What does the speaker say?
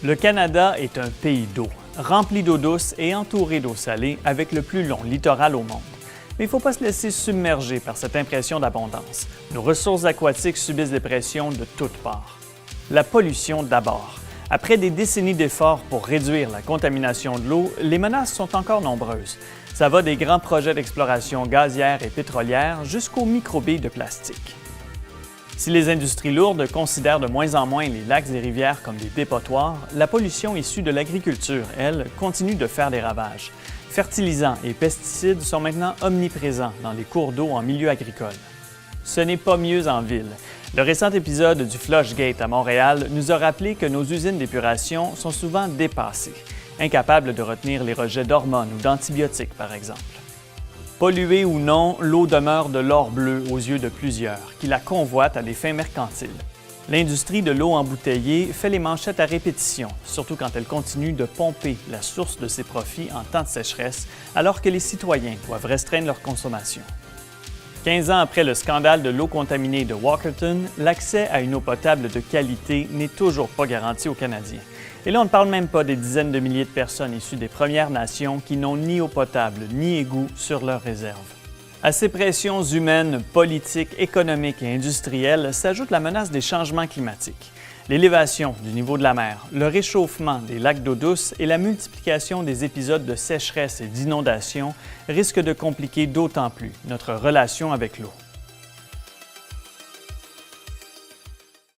Le Canada est un pays d'eau, rempli d'eau douce et entouré d'eau salée avec le plus long littoral au monde. Mais il ne faut pas se laisser submerger par cette impression d'abondance. Nos ressources aquatiques subissent des pressions de toutes parts. La pollution d'abord. Après des décennies d'efforts pour réduire la contamination de l'eau, les menaces sont encore nombreuses. Ça va des grands projets d'exploration gazière et pétrolière jusqu'aux microbilles de plastique. Si les industries lourdes considèrent de moins en moins les lacs et rivières comme des dépotoirs, la pollution issue de l'agriculture, elle, continue de faire des ravages. Fertilisants et pesticides sont maintenant omniprésents dans les cours d'eau en milieu agricole. Ce n'est pas mieux en ville. Le récent épisode du Flushgate à Montréal nous a rappelé que nos usines d'épuration sont souvent dépassées, incapables de retenir les rejets d'hormones ou d'antibiotiques, par exemple. Polluée ou non, l'eau demeure de l'or bleu aux yeux de plusieurs, qui la convoitent à des fins mercantiles. L'industrie de l'eau embouteillée fait les manchettes à répétition, surtout quand elle continue de pomper la source de ses profits en temps de sécheresse, alors que les citoyens doivent restreindre leur consommation. 15 ans après le scandale de l'eau contaminée de Walkerton, l'accès à une eau potable de qualité n'est toujours pas garanti aux Canadiens. Et là, on ne parle même pas des dizaines de milliers de personnes issues des Premières Nations qui n'ont ni eau potable ni égout sur leurs réserves. À ces pressions humaines, politiques, économiques et industrielles s'ajoute la menace des changements climatiques. L'élévation du niveau de la mer, le réchauffement des lacs d'eau douce et la multiplication des épisodes de sécheresse et d'inondation risquent de compliquer d'autant plus notre relation avec l'eau.